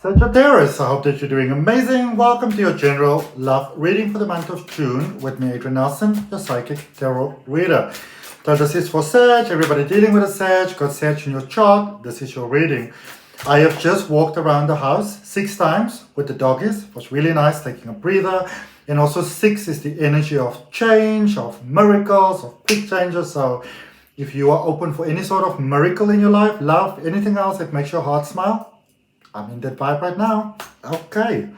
Sagittarius, I hope that you're doing amazing. Welcome to your general love reading for the month of June with me, Adrian Nelson, your psychic tarot reader. So this is for Sag, everybody dealing with a Sag, got Sag in your chart, this is your reading. I have just walked around the house 6 times with the doggies. It was really nice, taking a breather. And also 6 is the energy of change, of miracles, of quick changes. So if you are open for any sort of miracle in your life, love, anything else that makes your heart smile, I'm in that vibe right now. Okay,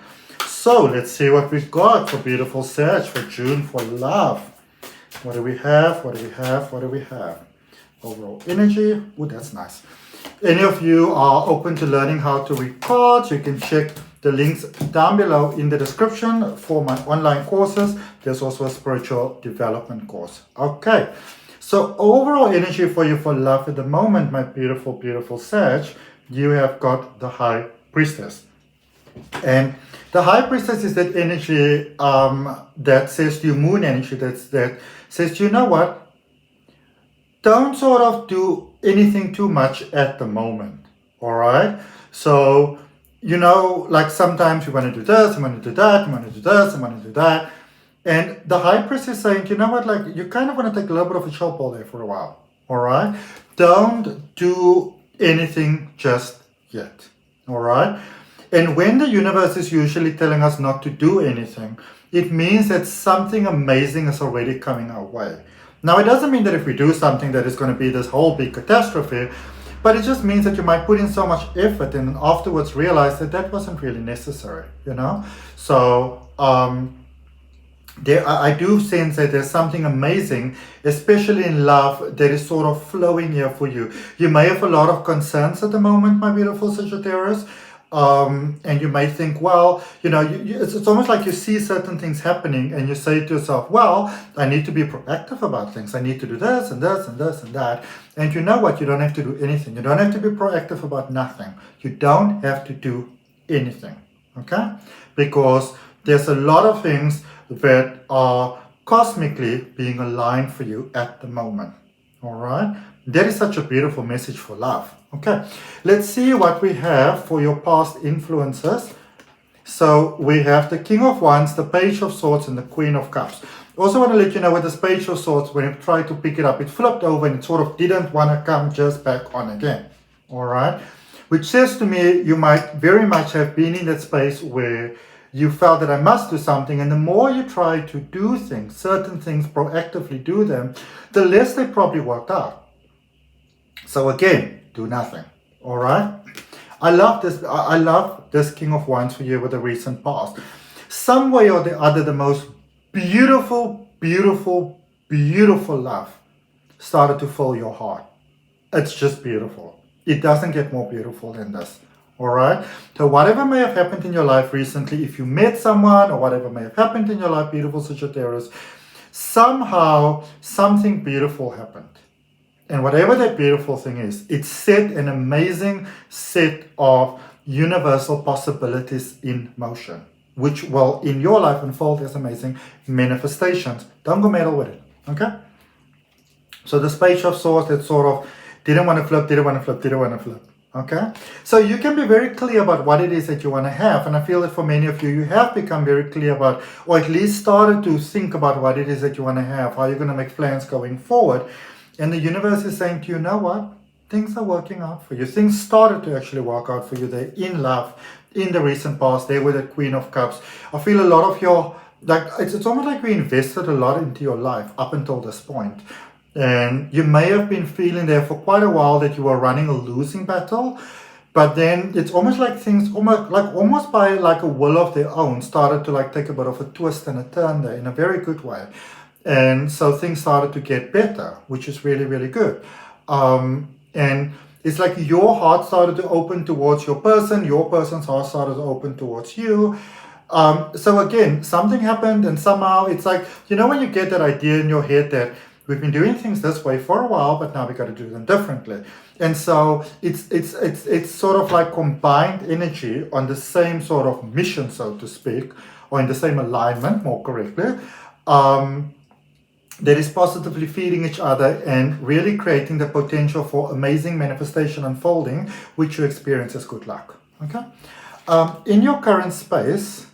so let's see what we've got for beautiful Sag for June for love. What do we have? What do we have? What do we have? Overall energy. Oh, that's nice. Any of you are open to learning how to read cards, you can check the links down below in the description for my online courses. There's also a spiritual development course. Okay, so overall energy for you for love at the moment, my beautiful, beautiful Sag, you have got the High Priestess. And the High Priestess is that energy that says to you, moon energy, that says, you know what, don't sort of do anything too much at the moment, all right? So, you know, like sometimes you want to do this, you want to do that, you want to do this, you want to do that. And the High Priestess is saying, you know what, like you kind of want to take a little bit of a chill pill there for a while, all right? Don't do anything just yet, all right? And when the universe is usually telling us not to do anything, it means that something amazing is already coming our way. Now, it doesn't mean that if we do something that is going to be this whole big catastrophe, but it just means that you might put in so much effort and afterwards realize that that wasn't really necessary, you know? So, I do sense that there's something amazing, especially in love, that is sort of flowing here for you. You may have a lot of concerns at the moment, my beautiful Sagittarius, and you may think, well, you know, it's almost like you see certain things happening and you say to yourself, well, I need to be proactive about things. I need to do this and this and this and that. And you know what? You don't have to do anything. You don't have to be proactive about nothing. You don't have to do anything, okay? Because there's a lot of things that are cosmically being aligned for you at the moment, all right? That is such a beautiful message for love. Okay, let's see what we have for your past influences. So we have the King of Wands, the Page of Swords, and the Queen of Cups. Also want to let you know with this Page of Swords, when you tried to pick it up, it flipped over and it sort of didn't want to come just back on again, all right? Which says to me, you might very much have been in that space where you felt that I must do something, and the more you try to do things, certain things, proactively do them, the less they probably worked out. So again, do nothing, all right? I love this King of Wands for you with the recent past. Some way or the other, the most beautiful, beautiful, beautiful love started to fill your heart. It's just beautiful. It doesn't get more beautiful than this. All right, so whatever may have happened in your life recently, if you met someone or whatever may have happened in your life, beautiful Sagittarius, somehow something beautiful happened. And whatever that beautiful thing is, it set an amazing set of universal possibilities in motion, which will in your life unfold as amazing manifestations. Don't go meddle with it, okay? So this Page of Swords that sort of didn't want to flip, didn't want to flip, didn't want to flip. Okay, so you can be very clear about what it is that you want to have, and I feel that for many of you, you have become very clear about, or at least started to think about what it is that you want to have, how you're going to make plans going forward, and the universe is saying to you, know what, things are working out for you. Things started to actually work out for you. They're in love in the recent past. They were the Queen of Cups. I feel a lot of your, like, it's almost like we invested a lot into your life up until this point. And you may have been feeling there for quite a while that you were running a losing battle, but then it's almost like things almost by like a will of their own started to like take a bit of a twist and a turn there in a very good way. And so things started to get better, which is really, really good. And it's like your heart started to open towards your person's heart started to open towards you. So again, something happened and somehow it's like, you know, when you get that idea in your head that we've been doing things this way for a while, but now we got to do them differently. And so it's sort of like combined energy on the same sort of mission, so to speak, or in the same alignment, more correctly, that is positively feeding each other and really creating the potential for amazing manifestation unfolding, which you experience as good luck. Okay. In your current space,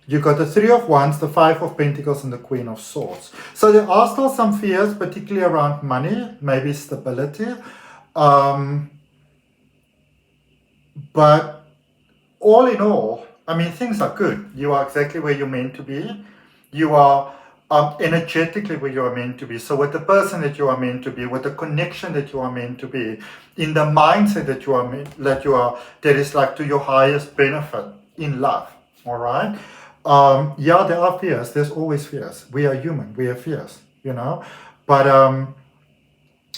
you got the Three of Wands, the Five of Pentacles, and the Queen of Swords. So there are still some fears, particularly around money, maybe stability. But all in all, I mean, things are good. You are exactly where you're meant to be. You are energetically where you are meant to be. So with the person that you are meant to be, with the connection that you are meant to be, in the mindset that you are that is like to your highest benefit in love. All right. Yeah, there are fears. There's always fears. We are human. We have fears, you know. But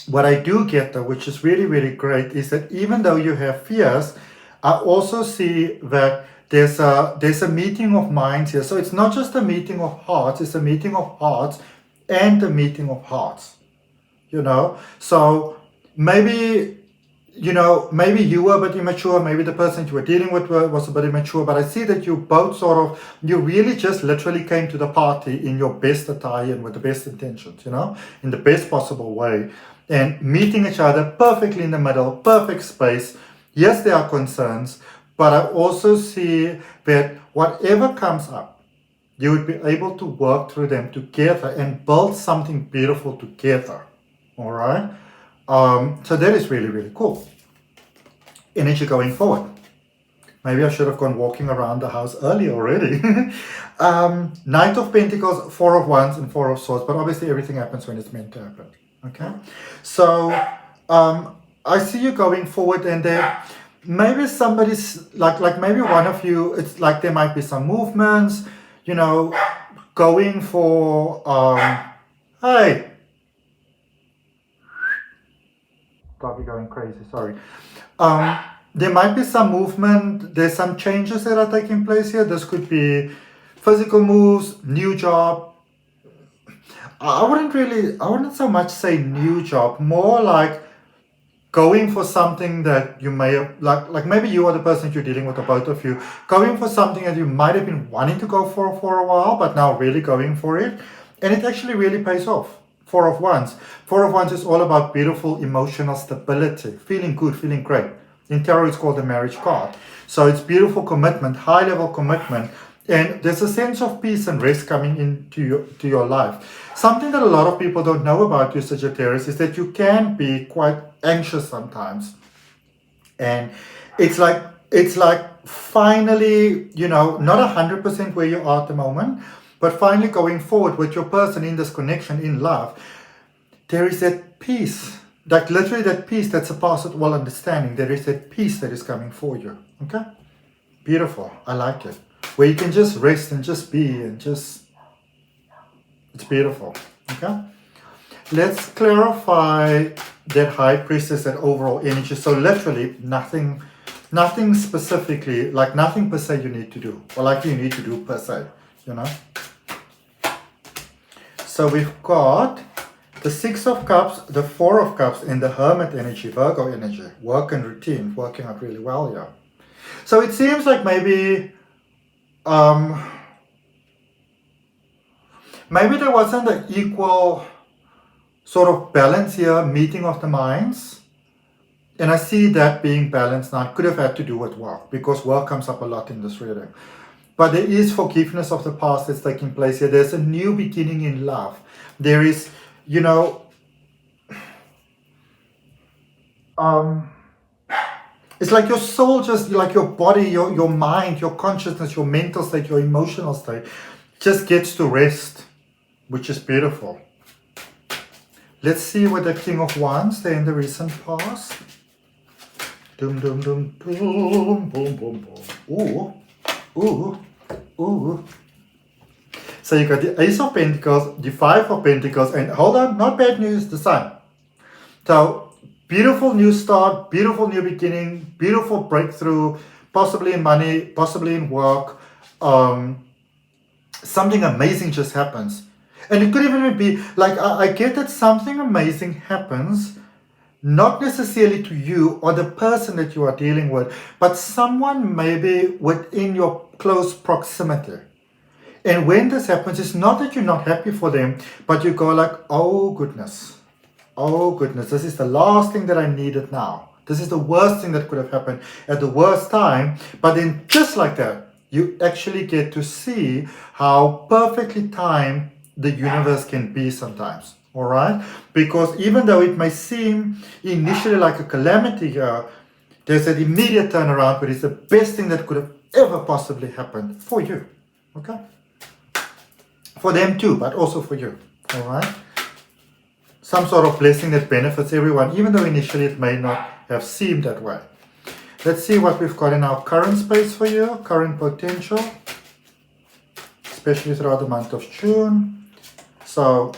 what I do get though, which is really, really great, is that even though you have fears, I also see that there's a meeting of minds here. So it's not just a meeting of hearts, it's a meeting of hearts and a meeting of hearts, you know. So maybe, you know, maybe you were a bit immature, maybe the person you were dealing with was a bit immature, but I see that you both you really just literally came to the party in your best attire and with the best intentions, you know, in the best possible way, and meeting each other perfectly in the middle, perfect space. Yes, there are concerns, but I also see that whatever comes up, you would be able to work through them together and build something beautiful together, all right? So that is really, really cool. Energy going forward. Maybe I should have gone walking around the house early already. Knight of Pentacles, Four of Wands, and Four of Swords. But obviously everything happens when it's meant to happen. Okay? So I see you going forward, and there maybe somebody's like maybe one of you, it's like there might be some movements, you know, going for hey, probably going crazy, sorry. There might be some movement, there's some changes that are taking place here. This could be physical moves, new job. I wouldn't so much say new job, more like going for something that you may have, like maybe you are the person that you're dealing with, or both of you, going for something that you might have been wanting to go for a while, but now really going for it. And it actually really pays off. Four of Wands. Four of Wands is all about beautiful emotional stability, feeling good, feeling great. In tarot, it's called the marriage card. So it's beautiful commitment, high level commitment. And there's a sense of peace and rest coming into your life. Something that a lot of people don't know about you, Sagittarius, is that you can be quite anxious sometimes. And it's like finally, you know, not 100% where you are at the moment, but finally going forward with your person in this connection, in love, there is that peace, like literally that peace that surpasses all understanding. There is that peace that is coming for you. Okay? Beautiful. I like it. Where you can just rest and just be and just, it's beautiful. Okay? Let's clarify that High Priestess, that overall energy. So literally nothing specifically, like nothing per se you need to do, or like you need to do per se, you know? So we've got the Six of Cups, the Four of Cups, and the Hermit energy, Virgo energy. Work and routine, working out really well here. So it seems like maybe there wasn't an equal sort of balance here, meeting of the minds. And I see that being balanced now. It could have had to do with work, because work comes up a lot in this reading. But there is forgiveness of the past that's taking place here. There's a new beginning in love. There is, you know, it's like your soul, just like your body, your mind, your consciousness, your mental state, your emotional state, just gets to rest, which is beautiful. Let's see what the King of Wands there in the recent past. Doom, doom, doom, boom, boom, boom, boom. Ooh. So you got the Ace of Pentacles, the Five of Pentacles, and hold on, not bad news, the Sun. So beautiful new start, beautiful new beginning, beautiful breakthrough, possibly in money, possibly in work. Something amazing just happens. And it could even be, like, I get that something amazing happens, not necessarily to you or the person that you are dealing with, but someone maybe within your close proximity. And when this happens, it's not that you're not happy for them, but you go like, oh goodness, this is the last thing that I needed now. This is the worst thing that could have happened at the worst time. But then just like that, you actually get to see how perfectly timed the universe can be sometimes. All right? Because even though it may seem initially like a calamity here, there's an immediate turnaround, but it's the best thing that could have ever possibly happened for you. Okay? For them too, but also for you. All right? Some sort of blessing that benefits everyone, even though initially it may not have seemed that way. Let's see what we've got in our current space for you, current potential, especially throughout the month of June. So,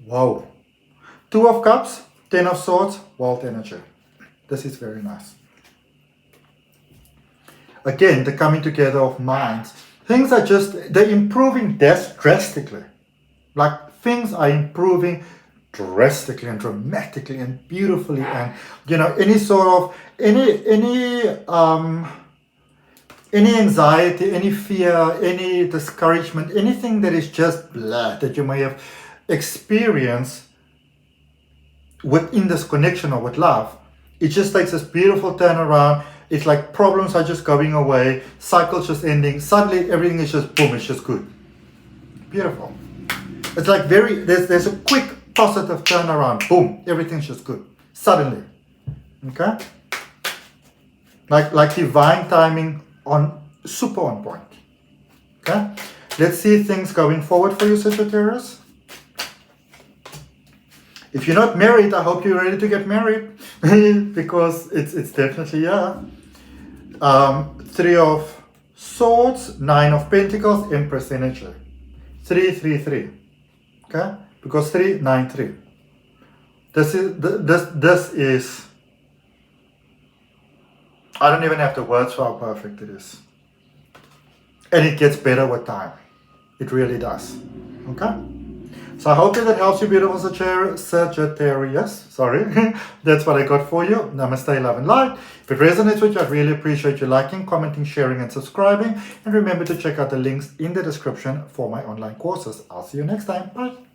wow. 2 of Cups, 10 of Swords, World Energy. This is very nice. Again, the coming together of minds. Things are just, they're improving drastically. Like things are improving drastically and dramatically and beautifully, and you know, any sort of any anxiety, any fear, any discouragement, anything that is just blah that you may have experienced within this connection or with love, it just takes this beautiful turnaround. It's like problems are just going away, cycles just ending, suddenly everything is just boom, it's just good. Beautiful. It's like there's a quick positive turnaround, boom, everything's just good, suddenly. Okay? Like divine timing, super on point. Okay? Let's see things going forward for you, Sagittarius. If you're not married, I hope you're ready to get married. Because it's definitely, yeah. 3 of Swords, 9 of Pentacles, Empress energy. 3, 3, 3. Okay? Because 3, 9, 3. This is I don't even have the words for how perfect it is. And it gets better with time. It really does. Okay? So I hope that helps you, beautiful Sagittarius. Sorry. That's what I got for you. Namaste, love and light. If it resonates with you, I'd really appreciate you liking, commenting, sharing and subscribing. And remember to check out the links in the description for my online courses. I'll see you next time. Bye.